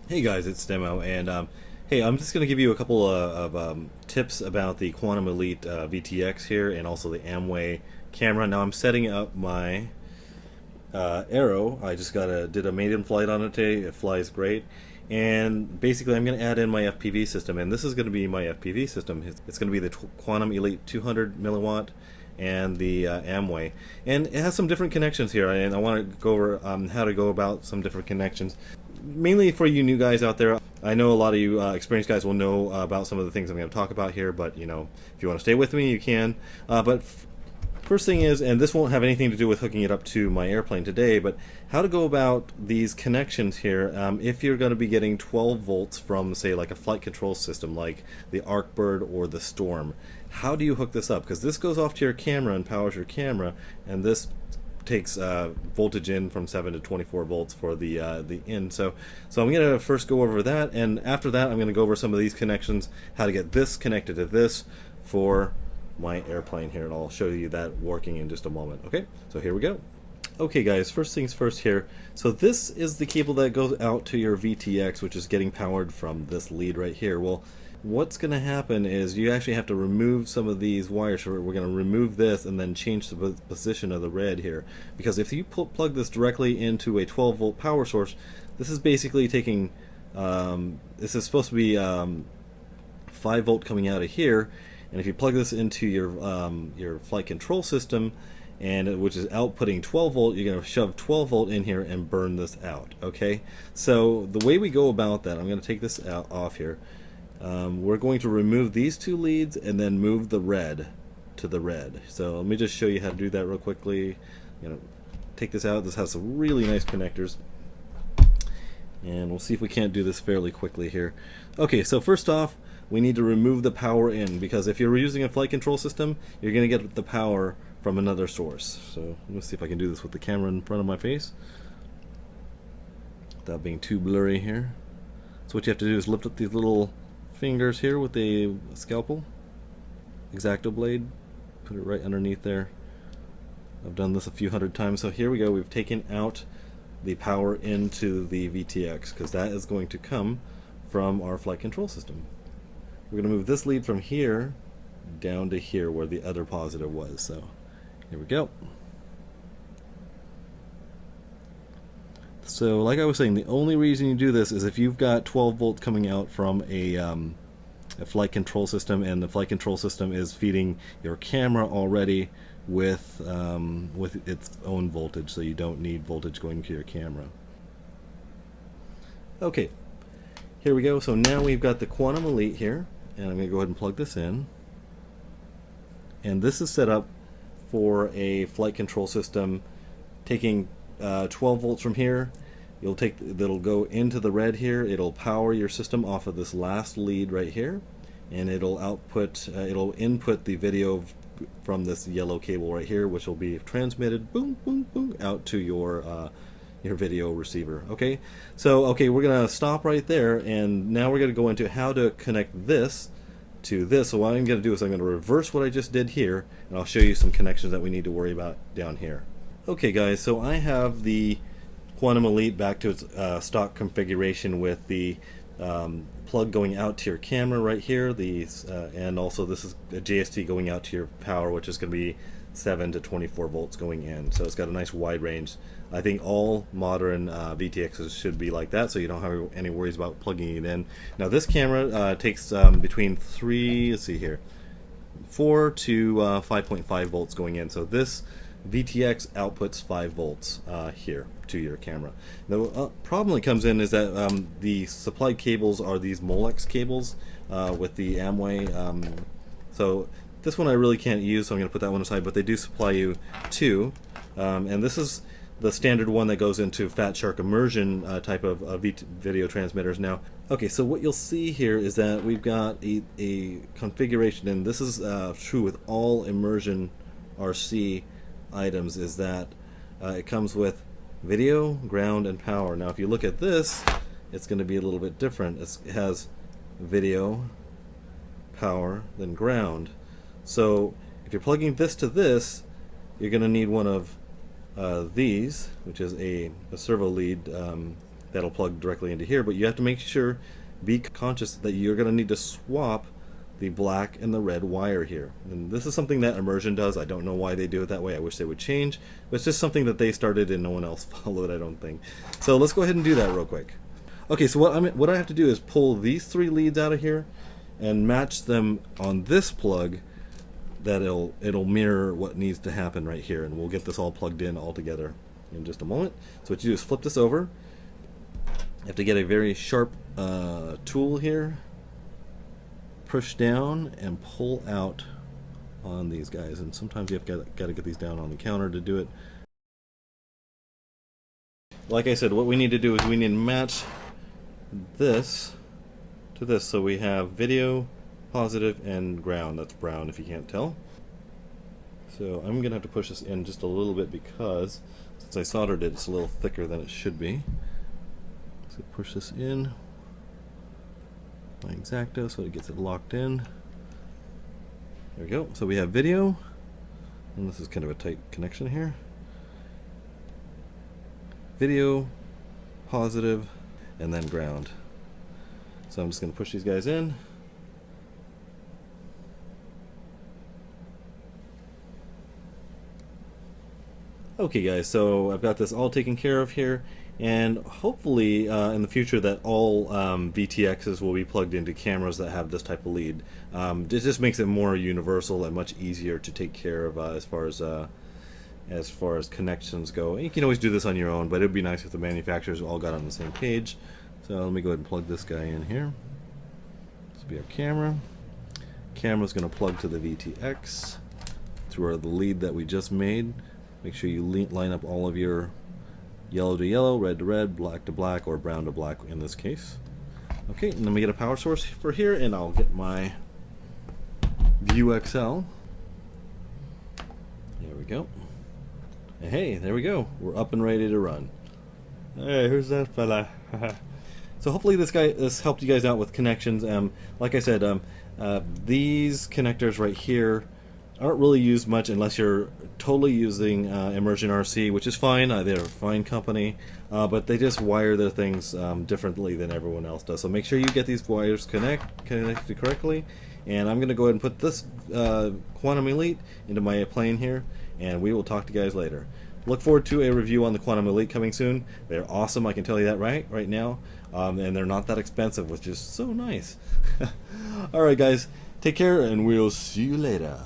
Hey guys, it's Demo, and hey, I'm just going to give you a couple of tips about the Quantum Elite VTX here, and also the Amway camera. Now I'm setting up my Arrow. I just did a maiden flight on it today. It flies great, and basically I'm going to add in my FPV system, and this is going to be my FPV system. It's going to be the Quantum Elite 200 milliwatt and the Amway, and it has some different connections here, and I want to go over how to go about some different connections. Mainly for you new guys out there. I know a lot of you experienced guys will know about some of the things I'm going to talk about here, but you know, if you want to stay with me, you can. But first thing is, and this won't have anything to do with hooking it up to my airplane today, but how to go about these connections here if you're going to be getting 12 volts from, say, like a flight control system like the Arcbird or the Storm. How do you hook this up? Because this goes off to your camera and powers your camera, and this takes voltage in from 7 to 24 volts for the in. So I'm going to first go over that, and after that I'm going to go over some of these connections, how to get this connected to this for my airplane here, and I'll show you that working in just a moment. Okay, so here we go. Okay guys, first things first here. So this is the cable that goes out to your VTX, which is getting powered from this lead right here. Well, what's going to happen is you actually have to remove some of these wires. So we're going to remove this and then change the position of the red here, because if you plug this directly into a 12 volt power source, this is basically taking this is supposed to be 5 volt coming out of here, and if you plug this into your flight control system, and which is outputting 12 volt, you're going to shove 12 volt in here and burn this out. Okay, so the way we go about that, I'm going to take this off here. We're going to remove these two leads and then move the red to the red. So let me just show you how to do that real quickly. Take this out. This has some really nice connectors, and we'll see if we can't do this fairly quickly here. Okay, so first off, we need to remove the power in, because if you're using a flight control system, you're going to get the power from another source. So let's see if I can do this with the camera in front of my face without being too blurry here. So what you have to do is lift up these little fingers here with a scalpel, X-Acto blade, put it right underneath there. I've done this a few hundred times. So here we go, we've taken out the power into the VTX, because that is going to come from our flight control system. We're going to move this lead from here down to here where the other positive was. So here we go. So like I was saying, the only reason you do this is if you've got 12 volts coming out from a flight control system, and the flight control system is feeding your camera already with its own voltage, so you don't need voltage going to your camera. Okay, here we go. So now we've got the Quantum Elite here, and I'm going to go ahead and plug this in. And this is set up for a flight control system taking 12 volts from here. That'll go into the red here. It'll power your system off of this last lead right here, and it'll input the video from this yellow cable right here, which will be transmitted boom boom boom out to your video receiver. Okay, so we're gonna stop right there, and now we're gonna go into how to connect this to this. So what I'm gonna do is I'm gonna reverse what I just did here, and I'll show you some connections that we need to worry about down here. Okay guys, so I have the Quantum Elite back to its stock configuration with the plug going out to your camera right here, and also this is a JST going out to your power, which is going to be 7 to 24 volts going in. So it's got a nice wide range. I think all modern VTXs should be like that, so you don't have any worries about plugging it in. Now this camera takes between 4 to 5.5 volts going in. So this VTX outputs 5 volts here to your camera. The problem that comes in is that the supplied cables are these Molex cables with the Amway. So this one I really can't use, so I'm going to put that one aside, but they do supply you 2. And this is the standard one that goes into Fat Shark immersion type of video transmitters. Now, okay, so what you'll see here is that we've got a configuration, and this is true with all immersion RC items, is that it comes with video, ground, and power. Now if you look at this, it's going to be a little bit different. It has video, power, then ground. So if you're plugging this to this, you're going to need one of these, which is a servo lead that'll plug directly into here, but you have to make sure, be conscious that you're going to need to swap the black and the red wire here. And this is something that Immersion does. I don't know why they do it that way. I wish they would change, but it's just something that they started and no one else followed, I don't think. So let's go ahead and do that real quick. Okay, so what I have to do is pull these 3 leads out of here and match them on this plug. That it'll mirror what needs to happen right here, and we'll get this all plugged in all together in just a moment. So what you do is flip this over. You have to get a very sharp tool here, push down and pull out on these guys, and sometimes you've got to get these down on the counter to do it. Like I said, what we need to do is we need to match this to this, so we have video, positive, and ground. That's brown if you can't tell. So I'm gonna have to push this in just a little bit because since I soldered it, it's a little thicker than it should be. So push this in my X-Acto so it gets it locked in. There we go. So we have video, and this is kind of a tight connection here. Video, positive, and then ground. So I'm just going to push these guys in. Okay guys, so I've got this all taken care of here, and hopefully in the future that all VTXs will be plugged into cameras that have this type of lead. It just makes it more universal and much easier to take care of as far as connections go. And you can always do this on your own, but it would be nice if the manufacturers all got on the same page. So let me go ahead and plug this guy in here. This will be our camera. Camera's going to plug to the VTX through the lead that we just made. Make sure you line up all of your yellow to yellow, red to red, black to black, or brown to black in this case. Okay, and then we get a power source for here, and I'll get my View XL. There we go. And hey, there we go. We're up and ready to run. Hey, who's that fella? So hopefully this helped you guys out with connections. Like I said, these connectors right here aren't really used much unless you're totally using Immersion RC, which is fine. They're a fine company, but they just wire their things differently than everyone else does. So make sure you get these wires connected correctly. And I'm going to go ahead and put this Quantum Elite into my plane here, and we will talk to you guys later. Look forward to a review on the Quantum Elite coming soon. They're awesome, I can tell you that right now. And they're not that expensive, which is so nice. Alright guys, take care, and we'll see you later.